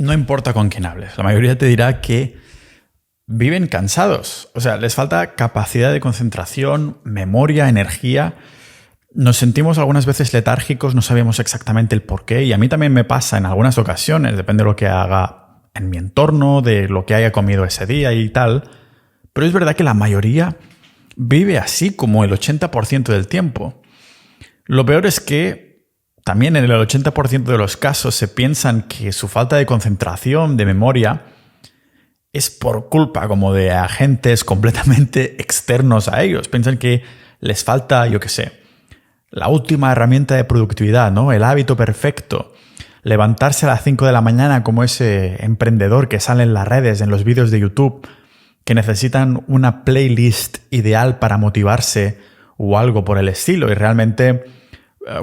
no importa con quién hables, la mayoría te dirá que viven cansados. O sea, les falta capacidad de concentración, memoria, energía. Nos sentimos algunas veces letárgicos, no sabemos exactamente el por qué. Y a mí también me pasa en algunas ocasiones, depende de lo que haga en mi entorno, de lo que haya comido ese día y tal. Pero es verdad que la mayoría vive así como el 80% del tiempo. Lo peor es que también en el 80% de los casos se piensan que su falta de concentración, de memoria, es por culpa como de agentes completamente externos a ellos. Piensan que les falta, yo qué sé, la última herramienta de productividad, ¿no? El hábito perfecto. Levantarse a las 5 de la mañana como ese emprendedor que sale en las redes, en los vídeos de YouTube, que necesitan una playlist ideal para motivarse o algo por el estilo. Y realmente,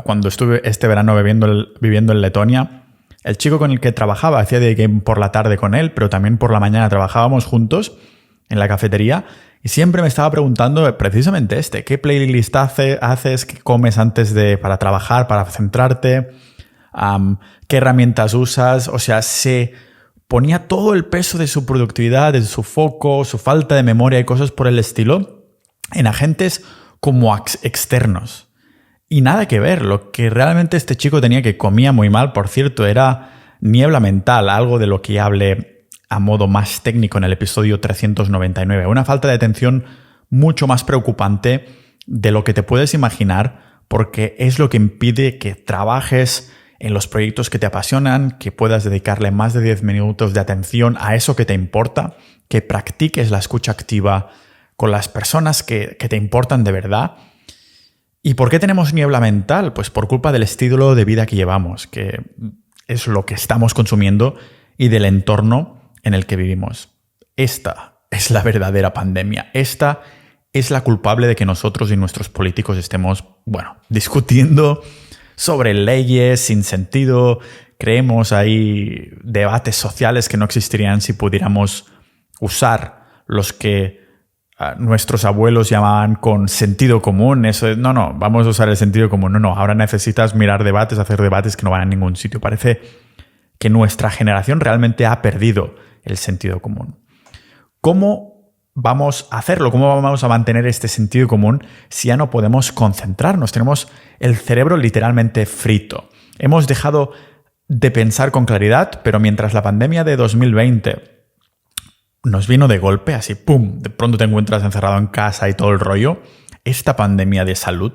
cuando estuve este verano viviendo en Letonia, el chico con el que trabajaba hacía de game por la tarde con él, pero también por la mañana trabajábamos juntos en la cafetería y siempre me estaba preguntando precisamente ¿qué playlist haces? ¿Qué comes antes para trabajar, para centrarte? ¿Qué herramientas usas? O sea, se ponía todo el peso de su productividad, de su foco, su falta de memoria y cosas por el estilo en agentes como externos. Y nada que ver, lo que realmente este chico tenía, que comía muy mal, por cierto, era niebla mental, algo de lo que ya hablé a modo más técnico en el episodio 399. Una falta de atención mucho más preocupante de lo que te puedes imaginar, porque es lo que impide que trabajes en los proyectos que te apasionan, que puedas dedicarle más de 10 minutos de atención a eso que te importa, que practiques la escucha activa con las personas que te importan de verdad. ¿Y por qué tenemos niebla mental? Pues por culpa del estilo de vida que llevamos, que es lo que estamos consumiendo y del entorno en el que vivimos. Esta es la verdadera pandemia. Esta es la culpable de que nosotros y nuestros políticos estemos, discutiendo sobre leyes sin sentido. Creemos ahí debates sociales que no existirían si pudiéramos usar los que nuestros abuelos llamaban con sentido común. Eso no, vamos a usar el sentido común. No, ahora necesitas mirar debates, hacer debates que no van a ningún sitio. Parece que nuestra generación realmente ha perdido el sentido común. ¿Cómo vamos a hacerlo? ¿Cómo vamos a mantener este sentido común si ya no podemos concentrarnos? Tenemos el cerebro literalmente frito. Hemos dejado de pensar con claridad, pero mientras la pandemia de 2020 nos vino de golpe, así, ¡pum!, de pronto te encuentras encerrado en casa y todo el rollo, esta pandemia de salud,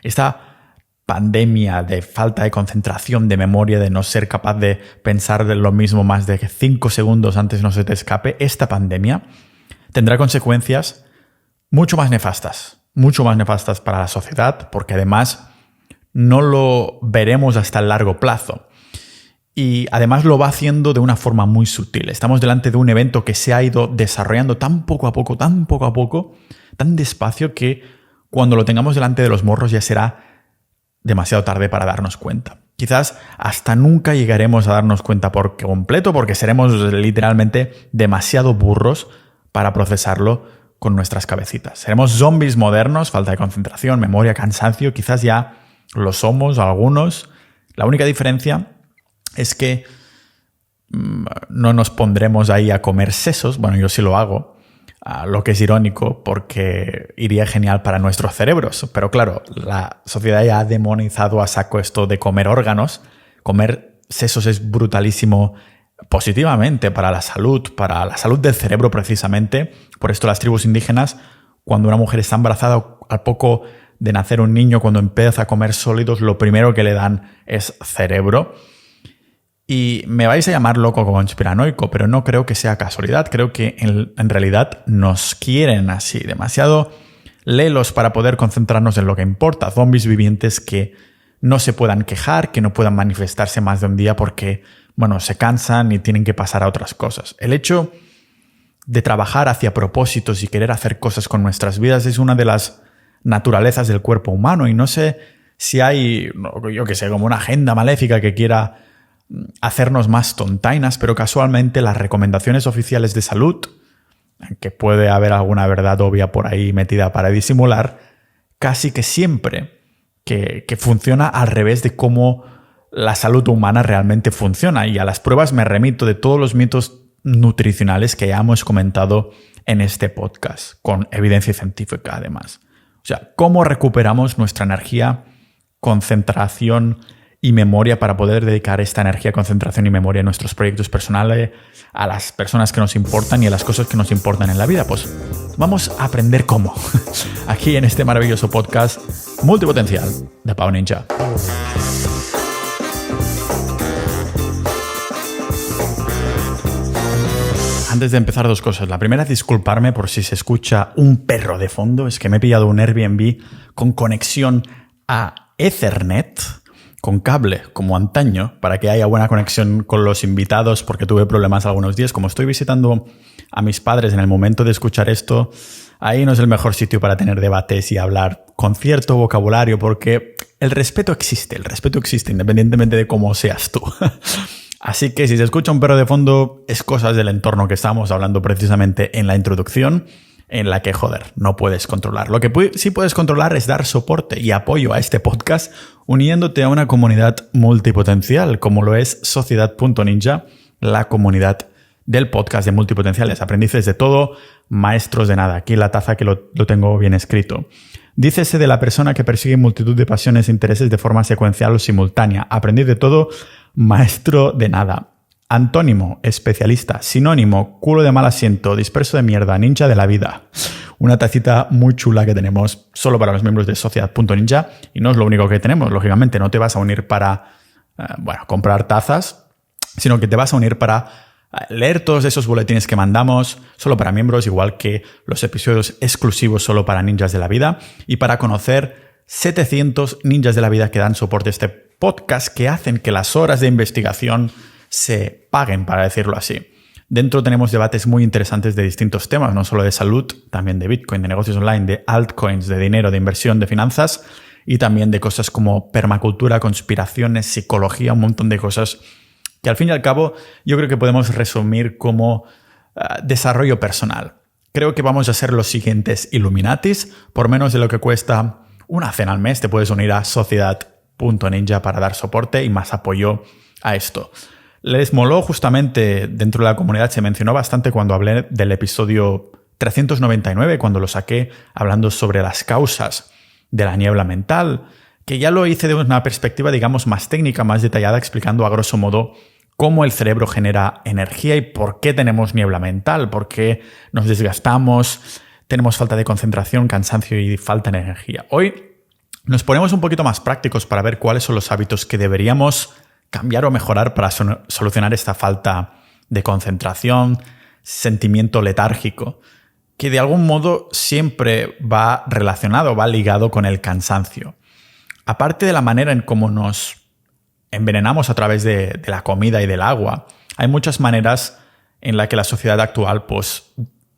esta pandemia de falta de concentración, de memoria, de no ser capaz de pensar de lo mismo más de 5 segundos antes no se te escape, esta pandemia tendrá consecuencias mucho más nefastas para la sociedad, porque además no lo veremos hasta el largo plazo. Y además lo va haciendo de una forma muy sutil. Estamos delante de un evento que se ha ido desarrollando tan poco a poco, tan despacio, que cuando lo tengamos delante de los morros ya será demasiado tarde para darnos cuenta. Quizás hasta nunca llegaremos a darnos cuenta por completo, porque seremos literalmente demasiado burros para procesarlo con nuestras cabecitas. Seremos zombies modernos, falta de concentración, memoria, cansancio. Quizás ya lo somos algunos. La única diferencia es que no nos pondremos ahí a comer sesos. Bueno, yo sí lo hago, lo que es irónico porque iría genial para nuestros cerebros. Pero claro, la sociedad ya ha demonizado a saco esto de comer órganos. Comer sesos es brutalísimo positivamente para la salud del cerebro precisamente. Por esto las tribus indígenas, cuando una mujer está embarazada, al poco de nacer un niño, cuando empieza a comer sólidos, lo primero que le dan es cerebro. Y me vais a llamar loco o conspiranoico, pero no creo que sea casualidad. Creo que en realidad nos quieren así, demasiado lelos para poder concentrarnos en lo que importa. Zombies vivientes que no se puedan quejar, que no puedan manifestarse más de un día porque, se cansan y tienen que pasar a otras cosas. El hecho de trabajar hacia propósitos y querer hacer cosas con nuestras vidas es una de las naturalezas del cuerpo humano. Y no sé si hay, yo qué sé, como una agenda maléfica que quiera hacernos más tontainas, pero casualmente las recomendaciones oficiales de salud, que puede haber alguna verdad obvia por ahí metida para disimular, casi que siempre que funciona al revés de cómo la salud humana realmente funciona. Y a las pruebas me remito de todos los mitos nutricionales que ya hemos comentado en este podcast, con evidencia científica además. O sea, cómo recuperamos nuestra energía, concentración y memoria para poder dedicar esta energía, concentración y memoria a nuestros proyectos personales, a las personas que nos importan y a las cosas que nos importan en la vida. Pues vamos a aprender cómo, aquí en este maravilloso podcast Multipotencial de Pau Ninja. Antes de empezar, dos cosas. La primera, disculparme por si se escucha un perro de fondo. Es que me he pillado un Airbnb con conexión a Ethernet, con cable, como antaño, para que haya buena conexión con los invitados, porque tuve problemas algunos días. Como estoy visitando a mis padres en el momento de escuchar esto, ahí no es el mejor sitio para tener debates y hablar con cierto vocabulario, porque el respeto existe independientemente de cómo seas tú. Así que si se escucha un perro de fondo, es cosas del entorno que estamos hablando precisamente en la introducción, en la que, no puedes controlar. Lo que sí puedes controlar es dar soporte y apoyo a este podcast uniéndote a una comunidad multipotencial, como lo es Sociedad.ninja, la comunidad del podcast de multipotenciales. Aprendices de todo, maestros de nada. Aquí la taza que lo tengo bien escrito. Dícese de la persona que persigue multitud de pasiones e intereses de forma secuencial o simultánea. Aprendiz de todo, maestro de nada. Antónimo, especialista. Sinónimo, culo de mal asiento, disperso de mierda, ninja de la vida. Una tacita muy chula que tenemos solo para los miembros de Sociedad.ninja, y no es lo único que tenemos. Lógicamente no te vas a unir para comprar tazas, sino que te vas a unir para leer todos esos boletines que mandamos solo para miembros, igual que los episodios exclusivos solo para ninjas de la vida, y para conocer 700 ninjas de la vida que dan soporte a este podcast, que hacen que las horas de investigación se paguen, para decirlo así. Dentro tenemos debates muy interesantes de distintos temas, no solo de salud, también de Bitcoin, de negocios online, de altcoins, de dinero, de inversión, de finanzas, y también de cosas como permacultura, conspiraciones, psicología, un montón de cosas que al fin y al cabo yo creo que podemos resumir como desarrollo personal. Creo que vamos a ser los siguientes Illuminatis. Por menos de lo que cuesta una cena al mes te puedes unir a Sociedad.ninja para dar soporte y más apoyo a esto. Les moló justamente dentro de la comunidad, se mencionó bastante cuando hablé del episodio 399, cuando lo saqué hablando sobre las causas de la niebla mental, que ya lo hice de una perspectiva, digamos, más técnica, más detallada, explicando a grosso modo cómo el cerebro genera energía y por qué tenemos niebla mental, por qué nos desgastamos, tenemos falta de concentración, cansancio y falta de energía. Hoy nos ponemos un poquito más prácticos para ver cuáles son los hábitos que deberíamos cambiar o mejorar para solucionar esta falta de concentración, sentimiento letárgico, que de algún modo siempre va relacionado, va ligado con el cansancio. Aparte de la manera en cómo nos envenenamos a través de la comida y del agua, hay muchas maneras en las que la sociedad actual pues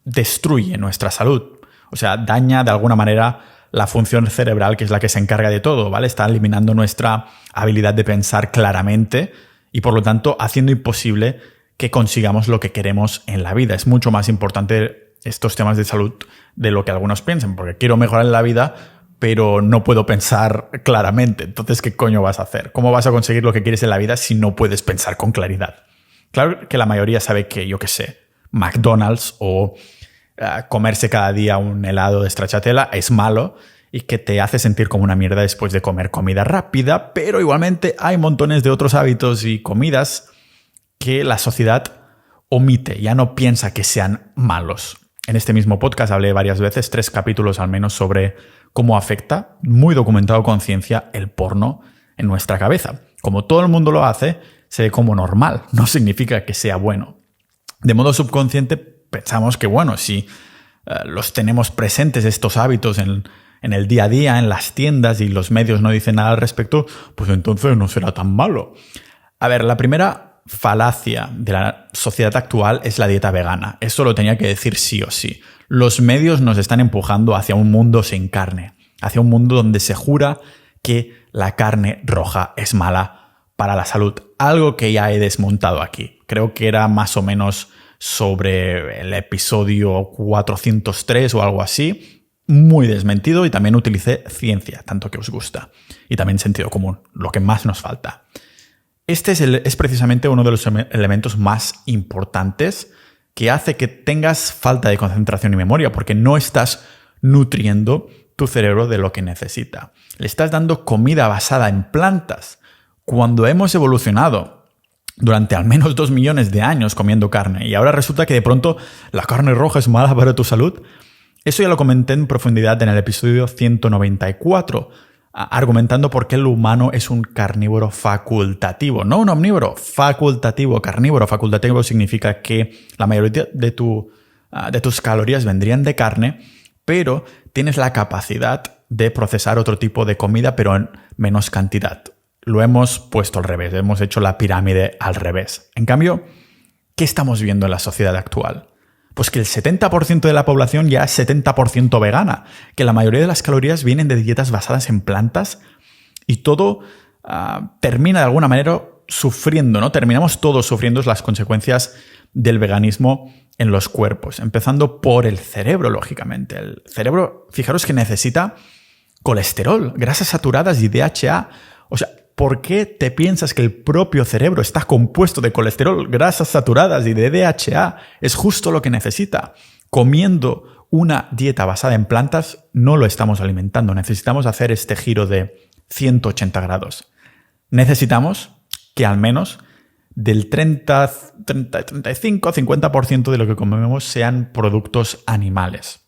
destruye nuestra salud. O sea, daña de alguna manera la función cerebral, que es la que se encarga de todo, ¿vale? Está eliminando nuestra habilidad de pensar claramente y, por lo tanto, haciendo imposible que consigamos lo que queremos en la vida. Es mucho más importante estos temas de salud de lo que algunos piensan, porque quiero mejorar en la vida, pero no puedo pensar claramente. Entonces, ¿qué coño vas a hacer? ¿Cómo vas a conseguir lo que quieres en la vida si no puedes pensar con claridad? Claro que la mayoría sabe que, yo qué sé, McDonald's o comerse cada día un helado de stracciatella es malo y que te hace sentir como una mierda después de comer comida rápida, pero igualmente hay montones de otros hábitos y comidas que la sociedad omite, ya no piensa que sean malos. En este mismo podcast hablé varias veces, 3 capítulos al menos, sobre cómo afecta, muy documentado con ciencia, el porno en nuestra cabeza. Como todo el mundo lo hace, se ve como normal, no significa que sea bueno. De modo subconsciente pensamos que, bueno, si los tenemos presentes estos hábitos en el día a día, en las tiendas, y los medios no dicen nada al respecto, pues entonces no será tan malo. A ver, la primera falacia de la sociedad actual es la dieta vegana. Eso lo tenía que decir sí o sí. Los medios nos están empujando hacia un mundo sin carne, hacia un mundo donde se jura que la carne roja es mala para la salud. Algo que ya he desmontado aquí. Creo que era más o menos sobre el episodio 403 o algo así. Muy desmentido, y también utilicé ciencia, tanto que os gusta. Y también sentido común, lo que más nos falta. Este es precisamente uno de los elementos más importantes que hace que tengas falta de concentración y memoria, porque no estás nutriendo tu cerebro de lo que necesita. Le estás dando comida basada en plantas. Cuando hemos evolucionado durante al menos 2 millones de años comiendo carne y ahora resulta que de pronto la carne roja es mala para tu salud, eso ya lo comenté en profundidad en el episodio 194, argumentando por qué el humano es un carnívoro facultativo, no un omnívoro, facultativo. Carnívoro facultativo significa que la mayoría de tus calorías vendrían de carne, pero tienes la capacidad de procesar otro tipo de comida, pero en menos cantidad. Lo hemos puesto al revés, hemos hecho la pirámide al revés. En cambio, ¿qué estamos viendo en la sociedad actual? Pues que el 70% de la población ya es 70% vegana, que la mayoría de las calorías vienen de dietas basadas en plantas y todo termina de alguna manera sufriendo, ¿no? Terminamos todos sufriendo las consecuencias del veganismo en los cuerpos, empezando por el cerebro, lógicamente. El cerebro, fijaros que necesita colesterol, grasas saturadas y DHA. O sea, ¿por qué te piensas que el propio cerebro está compuesto de colesterol, grasas saturadas y de DHA? Es justo lo que necesita. Comiendo una dieta basada en plantas no lo estamos alimentando. Necesitamos hacer este giro de 180 grados. Necesitamos que al menos del 35, 50% de lo que comemos sean productos animales.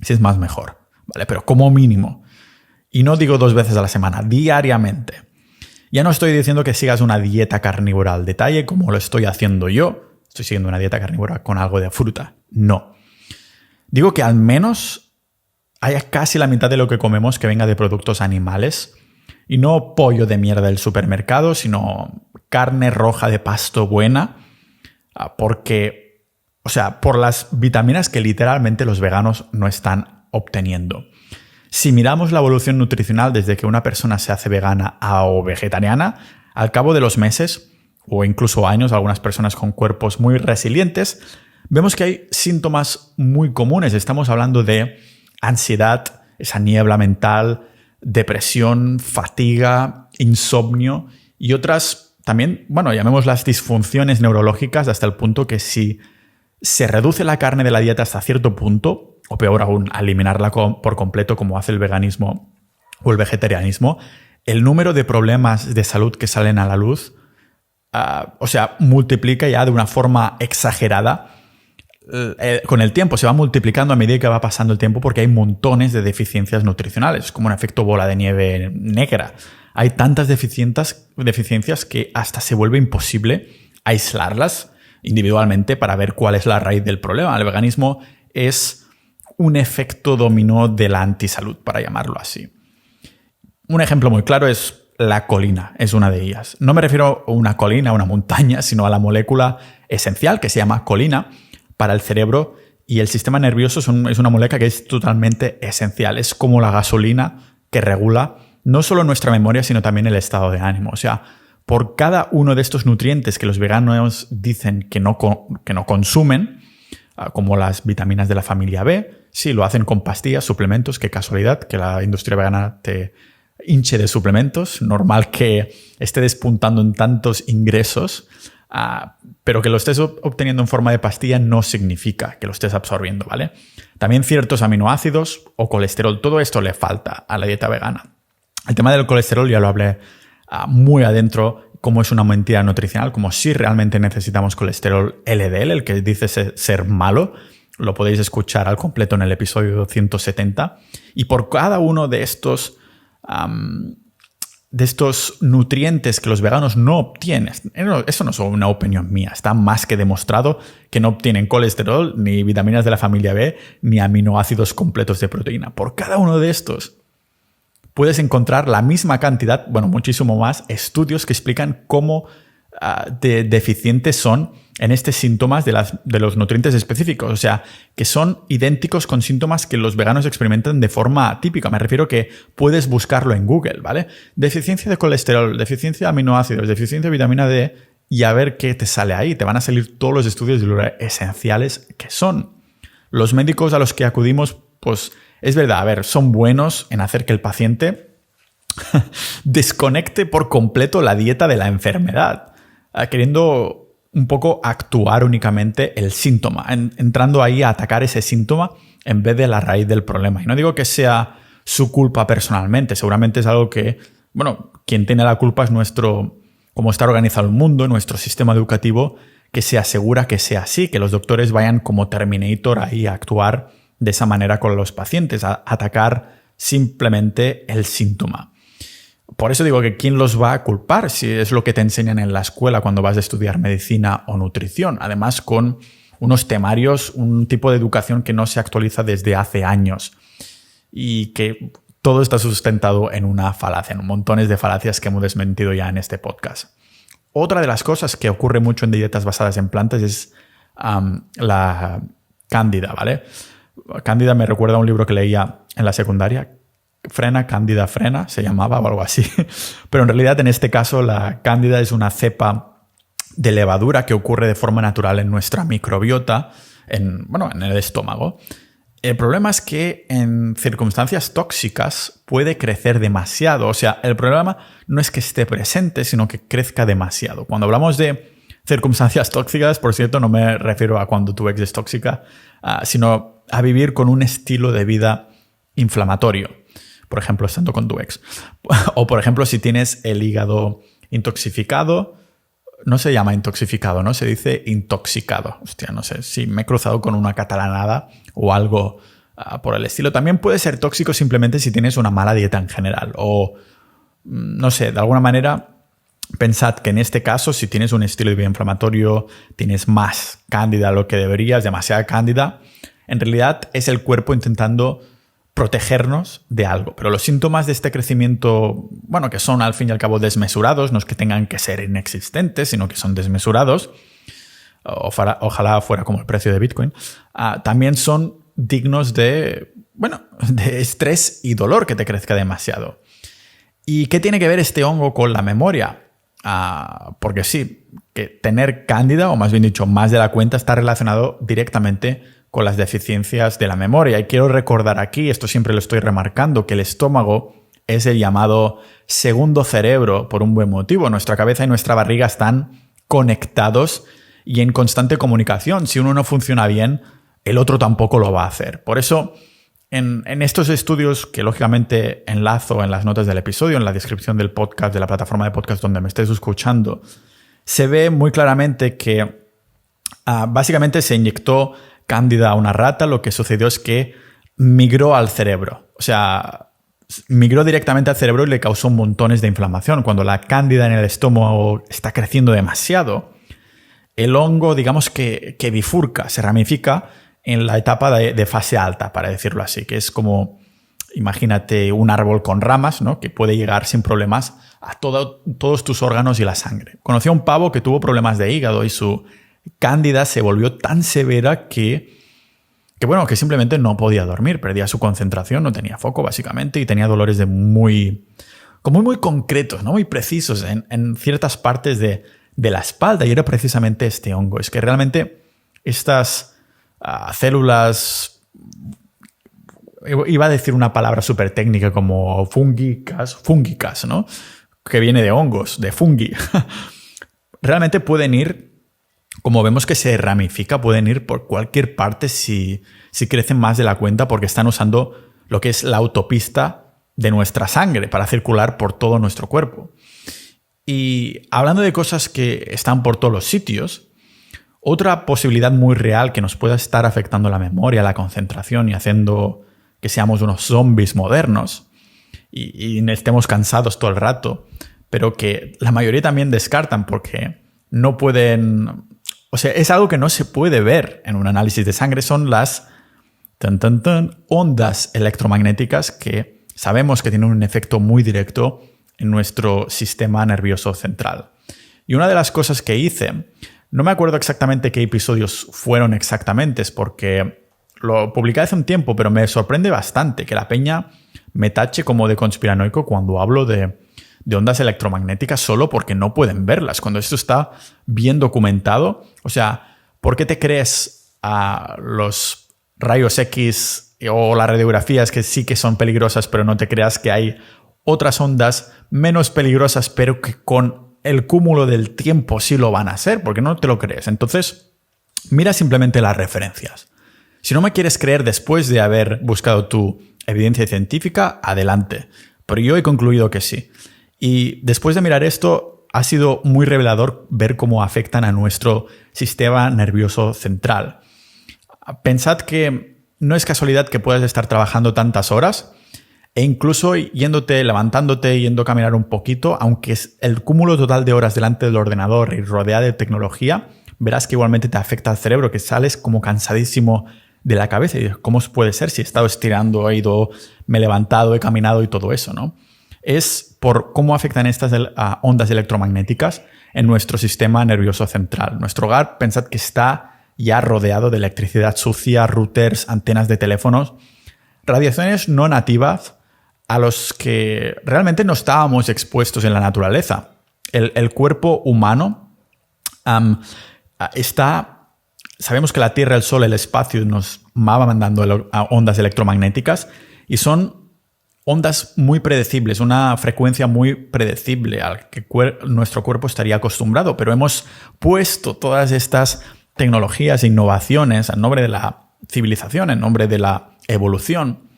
Si es más, mejor, ¿vale? Pero como mínimo. Y no digo 2 veces a la semana, diariamente. Ya no estoy diciendo que sigas una dieta carnívora al detalle como lo estoy haciendo yo. Estoy siguiendo una dieta carnívora con algo de fruta. No. Digo que al menos haya casi la mitad de lo que comemos que venga de productos animales y no pollo de mierda del supermercado, sino carne roja de pasto buena, porque, o sea, por las vitaminas que literalmente los veganos no están obteniendo. Si miramos la evolución nutricional desde que una persona se hace vegana o vegetariana, al cabo de los meses o incluso años, algunas personas con cuerpos muy resilientes, vemos que hay síntomas muy comunes. Estamos hablando de ansiedad, esa niebla mental, depresión, fatiga, insomnio y otras también, bueno, llamémoslas disfunciones neurológicas, hasta el punto que si se reduce la carne de la dieta hasta cierto punto, o peor aún, eliminarla por completo como hace el veganismo o el vegetarianismo, el número de problemas de salud que salen a la luz, multiplica ya de una forma exagerada. Con el tiempo se va multiplicando a medida que va pasando el tiempo porque hay montones de deficiencias nutricionales, es como un efecto bola de nieve negra. Hay tantas deficiencias que hasta se vuelve imposible aislarlas individualmente para ver cuál es la raíz del problema. El veganismo es un efecto dominó de la antisalud, para llamarlo así. Un ejemplo muy claro es la colina, es una de ellas. No me refiero a una colina, a una montaña, sino a la molécula esencial que se llama colina para el cerebro y el sistema nervioso. Es una molécula que es totalmente esencial. Es como la gasolina que regula no solo nuestra memoria, sino también el estado de ánimo. O sea, por cada uno de estos nutrientes que los veganos dicen que no consumen, como las vitaminas de la familia B, sí, lo hacen con pastillas, suplementos, qué casualidad que la industria vegana te hinche de suplementos, normal que esté despuntando en tantos ingresos, pero que lo estés obteniendo en forma de pastilla no significa que lo estés absorbiendo, ¿vale? También ciertos aminoácidos o colesterol, todo esto le falta a la dieta vegana. El tema del colesterol ya lo hablé muy adentro, cómo es una mentira nutricional, como si realmente necesitamos colesterol LDL, el que dice ser malo. Lo podéis escuchar al completo en el episodio 170. Y por cada uno de estos nutrientes que los veganos no obtienen, eso no es una opinión mía, está más que demostrado que no obtienen colesterol, ni vitaminas de la familia B, ni aminoácidos completos de proteína. Por cada uno de estos puedes encontrar la misma cantidad, bueno, muchísimo más, estudios que explican cómo deficientes son en estos síntomas de los nutrientes específicos. O sea, que son idénticos con síntomas que los veganos experimentan de forma típica. Me refiero que puedes buscarlo en Google, ¿vale? Deficiencia de colesterol, deficiencia de aminoácidos, deficiencia de vitamina D y a ver qué te sale ahí. Te van a salir todos los estudios de lo esenciales que son. Los médicos a los que acudimos, pues es verdad, a ver, son buenos en hacer que el paciente desconecte por completo la dieta de la enfermedad, queriendo un poco actuar únicamente el síntoma, entrando ahí a atacar ese síntoma en vez de la raíz del problema. Y no digo que sea su culpa personalmente, seguramente es algo que, bueno, quien tiene la culpa es cómo está organizado el mundo, nuestro sistema educativo, que se asegura que sea así, que los doctores vayan como Terminator ahí a actuar de esa manera con los pacientes, a atacar simplemente el síntoma. Por eso digo que ¿quién los va a culpar si es lo que te enseñan en la escuela cuando vas a estudiar medicina o nutrición? Además, con unos temarios, un tipo de educación que no se actualiza desde hace años y que todo está sustentado en una falacia, en montones de falacias que hemos desmentido ya en este podcast. Otra de las cosas que ocurre mucho en dietas basadas en plantas es la cándida, ¿vale? Cándida me recuerda a un libro que leía en la secundaria, Frena, Cándida, Frena, se llamaba o algo así. Pero en realidad en este caso la cándida es una cepa de levadura que ocurre de forma natural en nuestra microbiota, en el estómago. El problema es que en circunstancias tóxicas puede crecer demasiado. O sea, el problema no es que esté presente, sino que crezca demasiado. Cuando hablamos de circunstancias tóxicas, por cierto, no me refiero a cuando tu ex es tóxica, sino a vivir con un estilo de vida inflamatorio. Por ejemplo, estando con tu ex. O, por ejemplo, si tienes el hígado intoxificado, no se llama intoxificado, ¿no? Se dice intoxicado. Hostia, no sé si me he cruzado con una catalanada o algo por el estilo. También puede ser tóxico simplemente si tienes una mala dieta en general. O, no sé, de alguna manera, pensad que en este caso, si tienes un estilo de vida inflamatorio, tienes más cándida de lo que deberías, demasiada cándida, en realidad es el cuerpo intentando protegernos de algo. Pero los síntomas de este crecimiento, que son al fin y al cabo desmesurados, no es que tengan que ser inexistentes, sino que son desmesurados, ojalá fuera como el precio de Bitcoin, también son dignos de estrés y dolor que te crezca demasiado. ¿Y qué tiene que ver este hongo con la memoria? Porque sí, que tener cándida, o más bien dicho, más de la cuenta, está relacionado directamente con las deficiencias de la memoria. Y quiero recordar aquí, esto siempre lo estoy remarcando, que el estómago es el llamado segundo cerebro por un buen motivo. Nuestra cabeza y nuestra barriga están conectados y en constante comunicación. Si uno no funciona bien, el otro tampoco lo va a hacer. Por eso, en estos estudios, que lógicamente enlazo en las notas del episodio, en la descripción del podcast, de la plataforma de podcast donde me estés escuchando, se ve muy claramente que básicamente se inyectó cándida a una rata. Lo que sucedió es que migró al cerebro. O sea, migró directamente al cerebro y le causó montones de inflamación. Cuando la cándida en el estómago está creciendo demasiado, el hongo, digamos que bifurca, se ramifica en la etapa de fase alta, para decirlo así, que es como, imagínate un árbol con ramas, ¿no? Que puede llegar sin problemas a todos tus órganos y la sangre. Conocí a un pavo que tuvo problemas de hígado y su cándida se volvió tan severa que simplemente no podía dormir, perdía su concentración, no tenía foco básicamente y tenía dolores muy concretos, ¿no? Muy precisos en ciertas partes de la espalda, y era precisamente este hongo. Es que realmente estas células, iba a decir una palabra súper técnica como fúngicas, ¿no? Que viene de hongos, de fungi. Realmente pueden ir, como vemos que se ramifica, pueden ir por cualquier parte si crecen más de la cuenta, porque están usando lo que es la autopista de nuestra sangre para circular por todo nuestro cuerpo. Y hablando de cosas que están por todos los sitios, otra posibilidad muy real que nos pueda estar afectando la memoria, la concentración y haciendo que seamos unos zombies modernos y estemos cansados todo el rato, pero que la mayoría también descartan porque no pueden... O sea, es algo que no se puede ver en un análisis de sangre, son las ondas electromagnéticas que sabemos que tienen un efecto muy directo en nuestro sistema nervioso central. Y una de las cosas que hice, no me acuerdo exactamente qué episodios fueron exactamente, es porque lo publiqué hace un tiempo, pero me sorprende bastante que la peña me tache como de conspiranoico cuando hablo de ondas electromagnéticas solo porque no pueden verlas, cuando esto está bien documentado. O sea, ¿por qué te crees a los rayos X o las radiografías que sí que son peligrosas, pero no te creas que hay otras ondas menos peligrosas, pero que con el cúmulo del tiempo sí lo van a ser, porque no te lo crees. Entonces, mira simplemente las referencias. Si no me quieres creer después de haber buscado tu evidencia científica, adelante. Pero yo he concluido que sí. Y después de mirar esto, ha sido muy revelador ver cómo afectan a nuestro sistema nervioso central. Pensad que no es casualidad que puedas estar trabajando tantas horas e incluso yéndote, levantándote, yendo a caminar un poquito, aunque es el cúmulo total de horas delante del ordenador y rodeada de tecnología, verás que igualmente te afecta al cerebro, que sales como cansadísimo de la cabeza. Y dices, ¿cómo puede ser si he estado estirando, me he levantado, he caminado y todo eso, ¿no? Es por cómo afectan estas ondas electromagnéticas en nuestro sistema nervioso central. Nuestro hogar, pensad que está ya rodeado de electricidad sucia, routers, antenas de teléfonos, radiaciones no nativas a los que realmente no estábamos expuestos en la naturaleza. El cuerpo humano sabemos que la Tierra, el Sol, el espacio nos va mandando ondas electromagnéticas y son ondas muy predecibles, una frecuencia muy predecible al que nuestro cuerpo estaría acostumbrado, pero hemos puesto todas estas tecnologías e innovaciones en nombre de la civilización, en nombre de la evolución,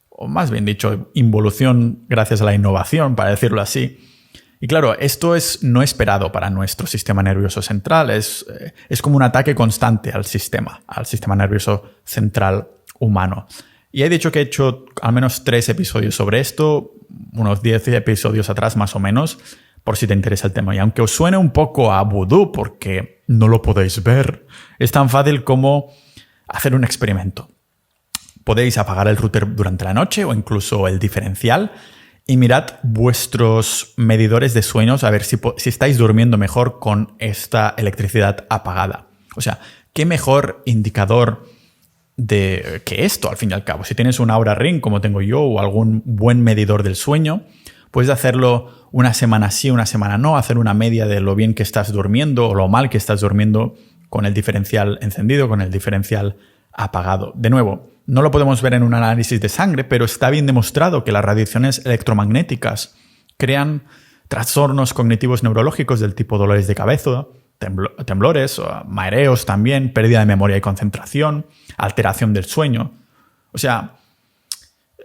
o más bien dicho, involución gracias a la innovación, para decirlo así. Y claro, esto es no esperado para nuestro sistema nervioso central, es como un ataque constante al sistema nervioso central humano. Y he dicho que he hecho al menos 3 episodios sobre esto, unos 10 episodios atrás más o menos, por si te interesa el tema. Y aunque os suene un poco a vudú, porque no lo podéis ver, es tan fácil como hacer un experimento. Podéis apagar el router durante la noche o incluso el diferencial y mirad vuestros medidores de sueños a ver si estáis durmiendo mejor con esta electricidad apagada. O sea, ¿qué mejor indicador que esto, al fin y al cabo? Si tienes un Oura Ring como tengo yo o algún buen medidor del sueño, puedes hacerlo una semana sí, una semana no, hacer una media de lo bien que estás durmiendo o lo mal que estás durmiendo con el diferencial encendido, con el diferencial apagado. De nuevo, no lo podemos ver en un análisis de sangre, pero está bien demostrado que las radiaciones electromagnéticas crean trastornos cognitivos neurológicos del tipo dolores de cabeza, temblores, mareos también, pérdida de memoria y concentración, alteración del sueño. O sea,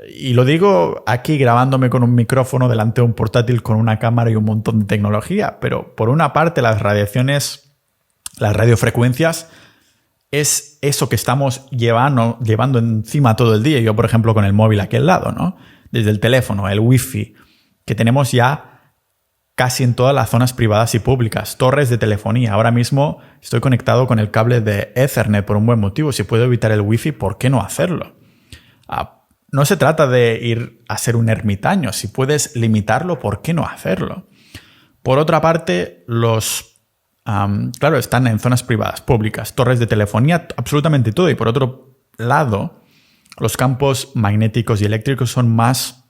y lo digo aquí grabándome con un micrófono delante de un portátil con una cámara y un montón de tecnología, pero por una parte las radiofrecuencias es eso que estamos llevando encima todo el día. Yo, por ejemplo, con el móvil aquí al lado, ¿no? Desde el teléfono, el wifi, que tenemos ya casi en todas las zonas privadas y públicas, torres de telefonía. Ahora mismo estoy conectado con el cable de Ethernet por un buen motivo. Si puedo evitar el wifi, ¿por qué no hacerlo? No se trata de ir a ser un ermitaño. Si puedes limitarlo, ¿por qué no hacerlo? Por otra parte, claro, están en zonas privadas, públicas, torres de telefonía, absolutamente todo. Y por otro lado, los campos magnéticos y eléctricos son más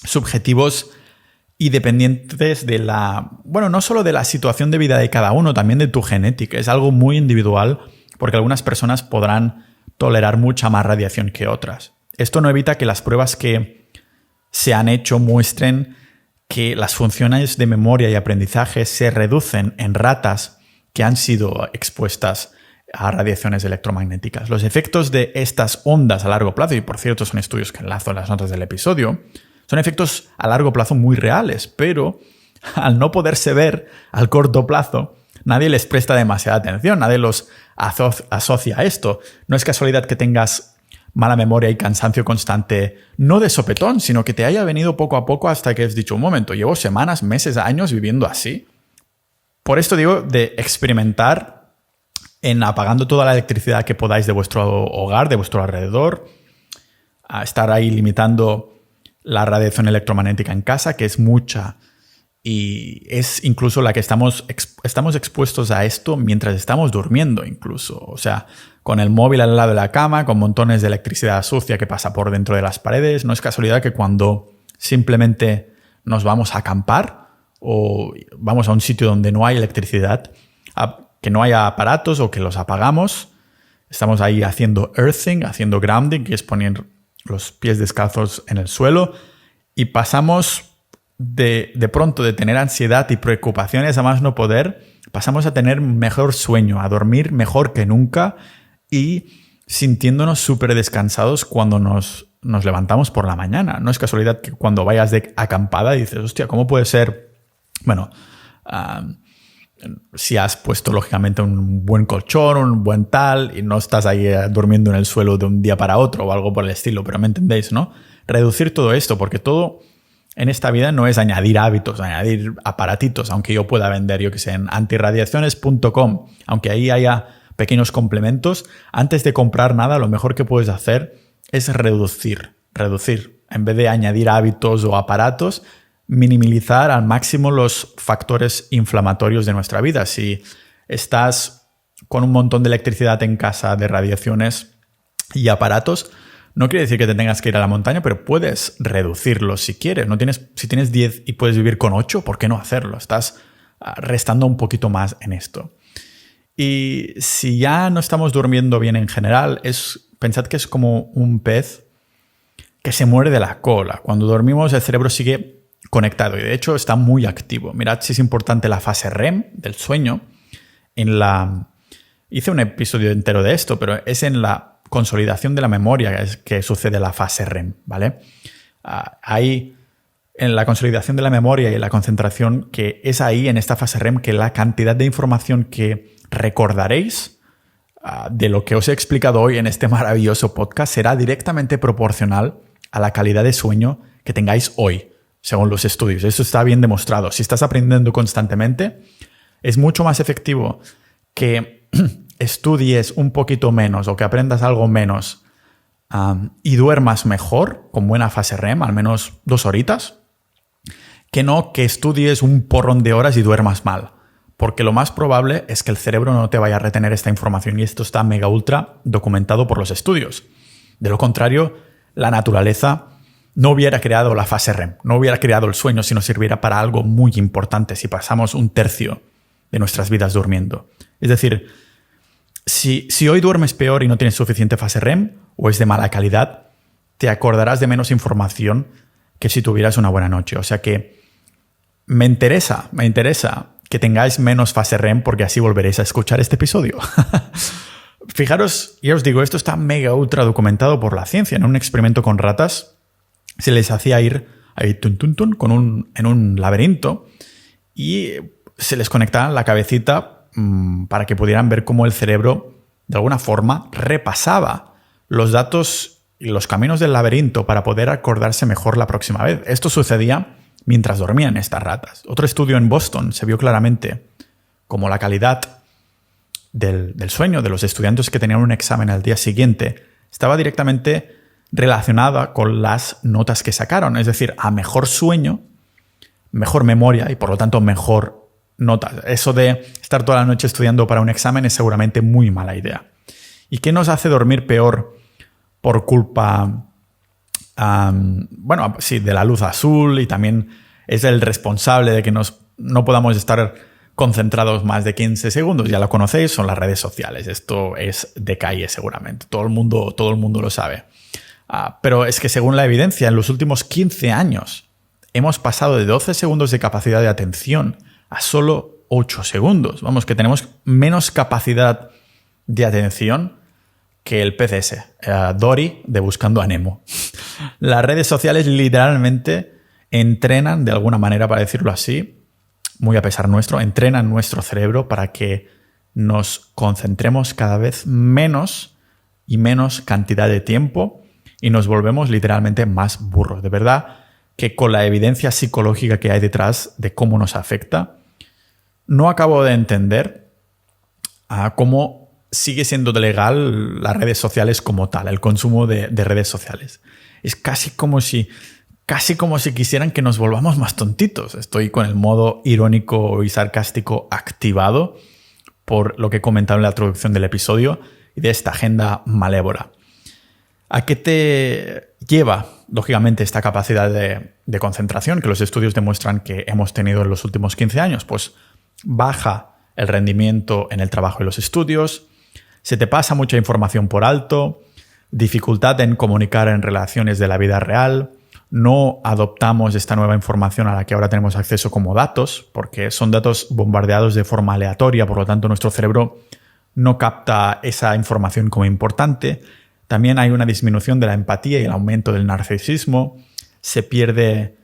subjetivos y dependientes de no solo de la situación de vida de cada uno, también de tu genética. Es algo muy individual porque algunas personas podrán tolerar mucha más radiación que otras. Esto no evita que las pruebas que se han hecho muestren que las funciones de memoria y aprendizaje se reducen en ratas que han sido expuestas a radiaciones electromagnéticas. Los efectos de estas ondas a largo plazo, y por cierto son estudios que enlazo en las notas del episodio, son efectos a largo plazo muy reales, pero al no poderse ver al corto plazo, nadie les presta demasiada atención, nadie los asocia a esto. No es casualidad que tengas mala memoria y cansancio constante, no de sopetón, sino que te haya venido poco a poco hasta que has dicho, un momento, llevo semanas, meses, años viviendo así. Por esto digo de experimentar en apagando toda la electricidad que podáis de vuestro hogar, de vuestro alrededor, a estar ahí limitando la radiación electromagnética en casa, que es mucha, y es incluso la que estamos expuestos a esto mientras estamos durmiendo incluso. O sea, con el móvil al lado de la cama, con montones de electricidad sucia que pasa por dentro de las paredes. No es casualidad que cuando simplemente nos vamos a acampar o vamos a un sitio donde no hay electricidad, que no haya aparatos o que los apagamos, estamos ahí haciendo earthing, haciendo grounding, que es poner los pies descalzos en el suelo, y pasamos de pronto de tener ansiedad y preocupaciones a más no poder, pasamos a tener mejor sueño, a dormir mejor que nunca y sintiéndonos súper descansados cuando nos levantamos por la mañana. No es casualidad que cuando vayas de acampada dices, hostia, ¿cómo puede ser? Bueno, si has puesto lógicamente un buen colchón, un buen tal, y no estás ahí durmiendo en el suelo de un día para otro o algo por el estilo, pero me entendéis, ¿no? Reducir todo esto, porque todo en esta vida no es añadir hábitos, añadir aparatitos, aunque yo pueda vender, yo que sé, en antirradiaciones.com, aunque ahí haya pequeños complementos, antes de comprar nada, lo mejor que puedes hacer es reducir. En vez de añadir hábitos o aparatos, minimizar al máximo los factores inflamatorios de nuestra vida. Si estás con un montón de electricidad en casa, de radiaciones y aparatos, no quiere decir que te tengas que ir a la montaña, pero puedes reducirlos si quieres. Si tienes 10 y puedes vivir con 8, ¿por qué no hacerlo? Estás restando un poquito más en esto. Y si ya no estamos durmiendo bien en general, pensad que es como un pez que se muere de la cola. Cuando dormimos el cerebro sigue conectado y de hecho está muy activo. Mirad si es importante la fase REM del sueño. Hice un episodio entero de esto, pero es en la consolidación de la memoria que sucede la fase REM, ¿vale? Hay en la consolidación de la memoria y la concentración, que es ahí en esta fase REM que la cantidad de información que recordaréis de lo que os he explicado hoy en este maravilloso podcast será directamente proporcional a la calidad de sueño que tengáis hoy, según los estudios. Eso está bien demostrado. Si estás aprendiendo constantemente, es mucho más efectivo que estudies un poquito menos o que aprendas algo menos y duermas mejor, con buena fase REM, al menos 2 horitas, que no que estudies un porrón de horas y duermas mal. Porque lo más probable es que el cerebro no te vaya a retener esta información y esto está mega ultra documentado por los estudios. De lo contrario, la naturaleza no hubiera creado la fase REM, no hubiera creado el sueño si no sirviera para algo muy importante, si pasamos 1/3 de nuestras vidas durmiendo. Es decir, si hoy duermes peor y no tienes suficiente fase REM o es de mala calidad, te acordarás de menos información que si tuvieras una buena noche. O sea que me interesa que tengáis menos fase REM porque así volveréis a escuchar este episodio. Fijaros, ya os digo, esto está mega ultra documentado por la ciencia. En un experimento con ratas se les hacía ir ahí en un laberinto y se les conectaba la cabecita para que pudieran ver cómo el cerebro de alguna forma repasaba los datos y los caminos del laberinto para poder acordarse mejor la próxima vez. Esto sucedía mientras dormían estas ratas. Otro estudio en Boston se vio claramente cómo la calidad del sueño de los estudiantes que tenían un examen al día siguiente estaba directamente relacionada con las notas que sacaron. Es decir, a mejor sueño, mejor memoria y por lo tanto mejor notas. Eso de estar toda la noche estudiando para un examen es seguramente muy mala idea. ¿Y qué nos hace dormir peor por culpa de la luz azul? Y también es el responsable de que no podamos estar concentrados más de 15 segundos. Ya lo conocéis, son las redes sociales. Esto es de calle seguramente. Todo el mundo lo sabe. Pero es que según la evidencia, en los últimos 15 años hemos pasado de 12 segundos de capacidad de atención a solo 8 segundos. Vamos, que tenemos menos capacidad de atención que el pez ese, Dory de Buscando a Nemo. Las redes sociales literalmente entrenan, de alguna manera, para decirlo así, muy a pesar nuestro, entrenan nuestro cerebro para que nos concentremos cada vez menos y menos cantidad de tiempo y nos volvemos literalmente más burros. De verdad que con la evidencia psicológica que hay detrás de cómo nos afecta, no acabo de entender cómo sigue siendo legal las redes sociales como tal, el consumo de redes sociales. Es casi como si quisieran que nos volvamos más tontitos. Estoy con el modo irónico y sarcástico activado por lo que he comentado en la introducción del episodio y de esta agenda malévola. ¿A qué te lleva, lógicamente, esta capacidad de concentración que los estudios demuestran que hemos tenido en los últimos 15 años? Pues baja el rendimiento en el trabajo y los estudios, se te pasa mucha información por alto, dificultad en comunicar en relaciones de la vida real, no adoptamos esta nueva información a la que ahora tenemos acceso como datos, porque son datos bombardeados de forma aleatoria, por lo tanto nuestro cerebro no capta esa información como importante. También hay una disminución de la empatía y el aumento del narcisismo. Se pierde,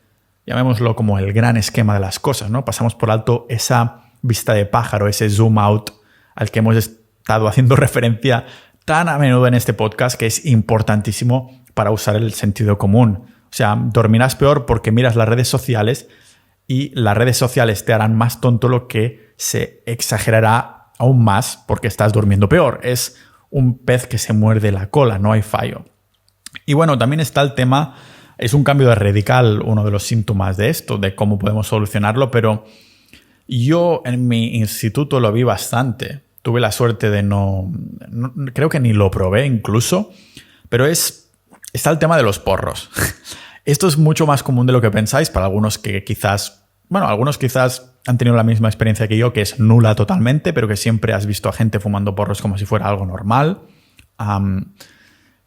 llamémoslo como el gran esquema de las cosas, ¿no? Pasamos por alto esa vista de pájaro, ese zoom out al que hemos estado haciendo referencia tan a menudo en este podcast, que es importantísimo para usar el sentido común. O sea, dormirás peor porque miras las redes sociales y las redes sociales te harán más tonto, lo que se exagerará aún más porque estás durmiendo peor. Es un pez que se muerde la cola, no hay fallo. Y bueno, también está el tema, es un cambio radical, uno de los síntomas de esto, de cómo podemos solucionarlo, pero yo en mi instituto lo vi bastante. Tuve la suerte de no creo que ni lo probé incluso, pero está el tema de los porros. Esto es mucho más común de lo que pensáis para algunos que quizás, bueno, algunos quizás han tenido la misma experiencia que yo, que es nula totalmente, pero que siempre has visto a gente fumando porros como si fuera algo normal.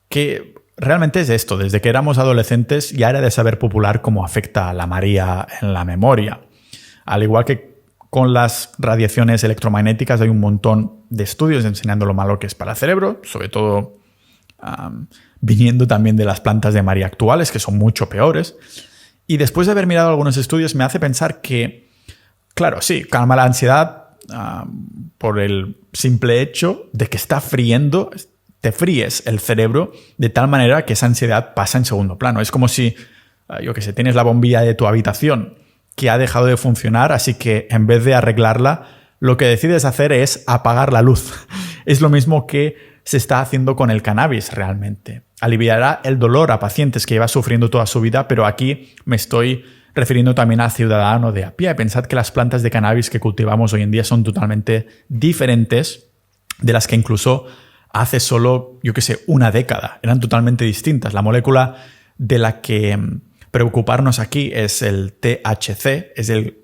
Que realmente es esto, desde que éramos adolescentes ya era de saber popular cómo afecta a la María en la memoria. Al igual que con las radiaciones electromagnéticas hay un montón de estudios enseñando lo malo que es para el cerebro, sobre todo viniendo también de las plantas de María actuales, que son mucho peores. Y después de haber mirado algunos estudios me hace pensar que, claro, sí, calma la ansiedad por el simple hecho de que está friendo, te fríes el cerebro de tal manera que esa ansiedad pasa en segundo plano. Es como si, yo qué sé, tienes la bombilla de tu habitación que ha dejado de funcionar, así que en vez de arreglarla, lo que decides hacer es apagar la luz. Es lo mismo que se está haciendo con el cannabis realmente. Aliviará el dolor a pacientes que llevan sufriendo toda su vida, pero aquí me estoy refiriendo también al ciudadano de a pie. Pensad que las plantas de cannabis que cultivamos hoy en día son totalmente diferentes de las que incluso hace solo, yo qué sé, una década. Eran totalmente distintas. La molécula de la que preocuparnos aquí es el THC, es el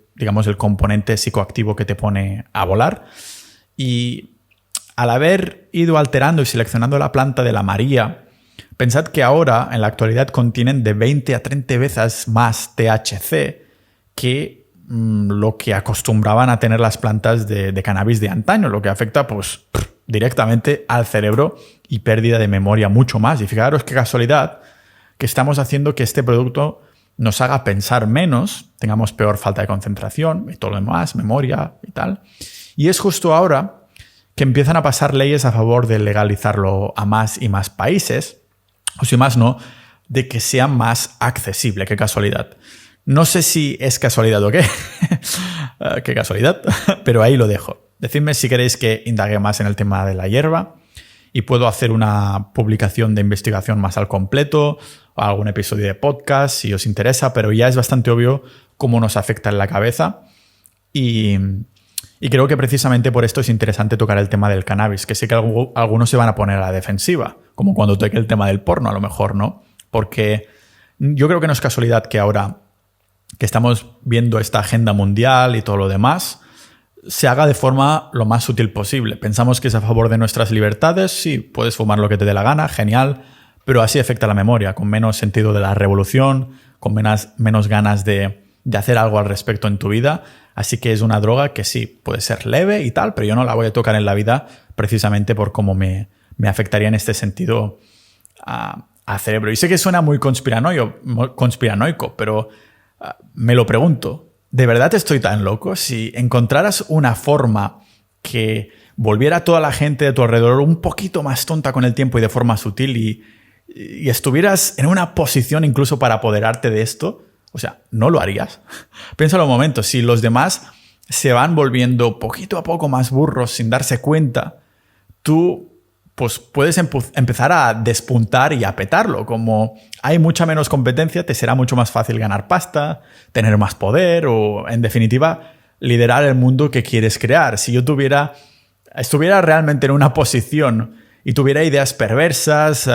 componente psicoactivo que te pone a volar. Y al haber ido alterando y seleccionando la planta de la María, pensad que ahora, en la actualidad, contienen de 20 a 30 veces más THC que lo que acostumbraban a tener las plantas de cannabis de antaño, lo que afecta pues directamente al cerebro y pérdida de memoria mucho más. Y fijaros qué casualidad que estamos haciendo que este producto nos haga pensar menos, tengamos peor falta de concentración y todo lo demás, memoria y tal. Y es justo ahora que empiezan a pasar leyes a favor de legalizarlo a más y más países, o si más no, de que sea más accesible. Qué casualidad. No sé si es casualidad o qué. Qué casualidad, pero ahí lo dejo. Decidme si queréis que indague más en el tema de la hierba y puedo hacer una publicación de investigación más al completo o algún episodio de podcast si os interesa, pero ya es bastante obvio cómo nos afecta en la cabeza y creo que precisamente por esto es interesante tocar el tema del cannabis, que sé que algunos se van a poner a la defensiva, como cuando toque el tema del porno, a lo mejor, ¿no? Porque yo creo que no es casualidad que ahora que estamos viendo esta agenda mundial y todo lo demás, se haga de forma lo más sutil posible. Pensamos que es a favor de nuestras libertades, sí, puedes fumar lo que te dé la gana, genial, pero así afecta la memoria, con menos sentido de la revolución, con menos ganas de hacer algo al respecto en tu vida. Así que es una droga que sí, puede ser leve y tal, pero yo no la voy a tocar en la vida precisamente por cómo me afectaría en este sentido al cerebro. Y sé que suena muy conspiranoico, pero me lo pregunto. ¿De verdad estoy tan loco? Si encontraras una forma que volviera a toda la gente de tu alrededor un poquito más tonta con el tiempo y de forma sutil y estuvieras en una posición incluso para apoderarte de esto, o sea, ¿no lo harías? Piénsalo un momento, si los demás se van volviendo poquito a poco más burros sin darse cuenta, tú pues puedes empezar a despuntar y a petarlo. Como hay mucha menos competencia, te será mucho más fácil ganar pasta, tener más poder o, en definitiva, liderar el mundo que quieres crear. Si yo estuviera realmente en una posición y tuviera ideas perversas,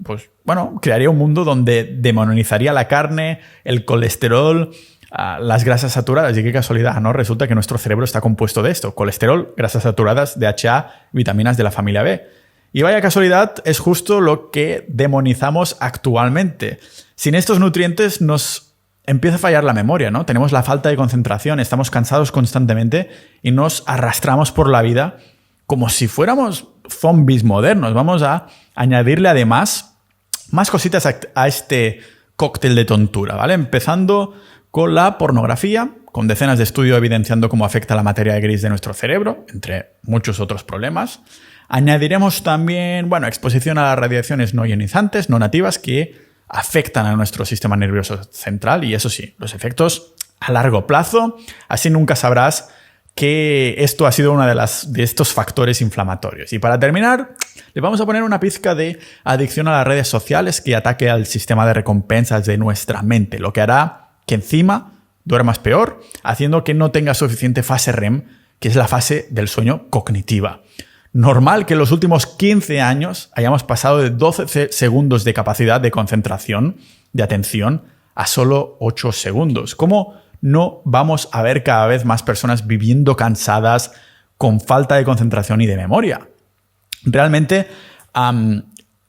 pues bueno, crearía un mundo donde demonizaría la carne, el colesterol, las grasas saturadas. Y qué casualidad, ¿no? Resulta que nuestro cerebro está compuesto de esto: colesterol, grasas saturadas, DHA, vitaminas de la familia B. Y vaya casualidad, es justo lo que demonizamos actualmente. Sin estos nutrientes nos empieza a fallar la memoria, ¿no? Tenemos la falta de concentración, estamos cansados constantemente y nos arrastramos por la vida como si fuéramos zombies modernos. Vamos a añadirle además más cositas a este cóctel de tontura, ¿vale? Empezando con la pornografía, con decenas de estudios evidenciando cómo afecta la materia gris de nuestro cerebro, entre muchos otros problemas. Añadiremos también, exposición a las radiaciones no ionizantes, no nativas, que afectan a nuestro sistema nervioso central y eso sí, los efectos a largo plazo. Así nunca sabrás que esto ha sido uno de estos factores inflamatorios. Y para terminar, le vamos a poner una pizca de adicción a las redes sociales que ataque al sistema de recompensas de nuestra mente, lo que hará que encima duermas peor, haciendo que no tengas suficiente fase REM, que es la fase del sueño cognitiva. Normal que en los últimos 15 años hayamos pasado de 12 segundos de capacidad de concentración, de atención, a solo 8 segundos. ¿Cómo no vamos a ver cada vez más personas viviendo cansadas, con falta de concentración y de memoria? Realmente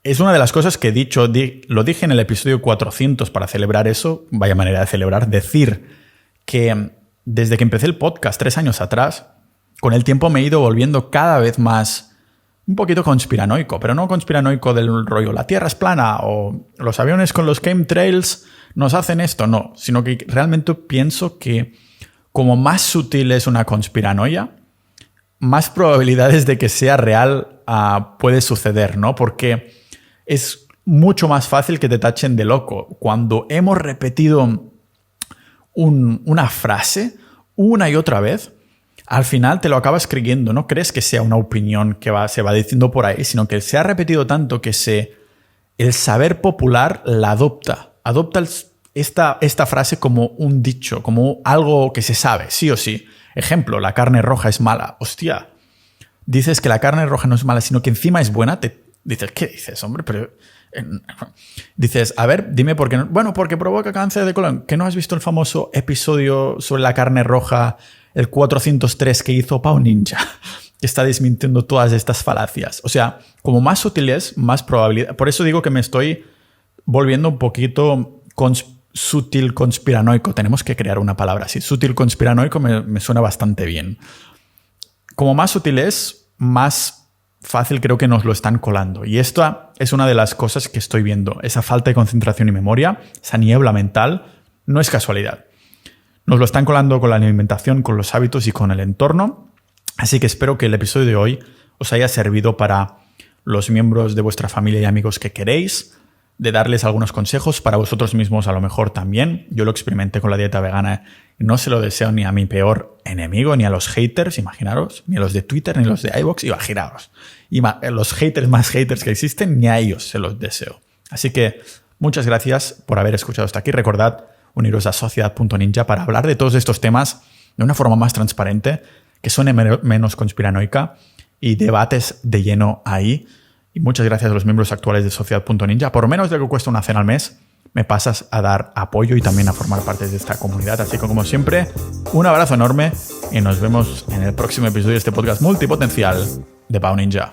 es una de las cosas que he dicho, lo dije en el episodio 400 para celebrar eso, vaya manera de celebrar, decir que desde que empecé el podcast 3 años atrás, con el tiempo me he ido volviendo cada vez más un poquito conspiranoico, pero no conspiranoico del rollo la Tierra es plana o los aviones con los chemtrails nos hacen esto, no, sino que realmente pienso que como más sutil es una conspiranoia, más probabilidades de que sea real puede suceder, ¿no? Porque es mucho más fácil que te tachen de loco. Cuando hemos repetido una frase una y otra vez, al final te lo acabas creyendo. No crees que sea una opinión que se va diciendo por ahí, sino que se ha repetido tanto que el saber popular la adopta. Adopta esta frase como un dicho, como algo que se sabe, sí o sí. Ejemplo, la carne roja es mala. Hostia, dices que la carne roja no es mala, sino que encima es buena. Dices, ¿qué dices, hombre? Pero dices, a ver, dime por qué no. Bueno, porque provoca cáncer de colon. ¿Que no has visto el famoso episodio sobre la carne roja, el 403 que hizo Pau Ninja? Que está desmintiendo todas estas falacias. O sea, como más sutil es, más probabilidad. Por eso digo que me estoy volviendo un poquito sutil conspiranoico. Tenemos que crear una palabra así. Sutil conspiranoico me suena bastante bien. Como más sutil es, más fácil creo que nos lo están colando. Y esta es una de las cosas que estoy viendo. Esa falta de concentración y memoria, esa niebla mental, no es casualidad. Nos lo están colando con la alimentación, con los hábitos y con el entorno. Así que espero que el episodio de hoy os haya servido para los miembros de vuestra familia y amigos que queréis, de darles algunos consejos para vosotros mismos a lo mejor también. Yo lo experimenté con la dieta vegana y no se lo deseo ni a mi peor enemigo, ni a los haters, imaginaros, ni a los de Twitter, ni a los de iVoox, imaginaros. Y los haters más haters que existen, ni a ellos se los deseo. Así que muchas gracias por haber escuchado hasta aquí. Recordad uniros a sociedad.ninja para hablar de todos estos temas de una forma más transparente, que suene menos conspiranoica y debates de lleno ahí. Y muchas gracias a los miembros actuales de Sociedad.ninja. Por menos de lo que cuesta una cena al mes, me pasas a dar apoyo y también a formar parte de esta comunidad. Así que, como siempre, un abrazo enorme y nos vemos en el próximo episodio de este podcast multipotencial de Pau Ninja.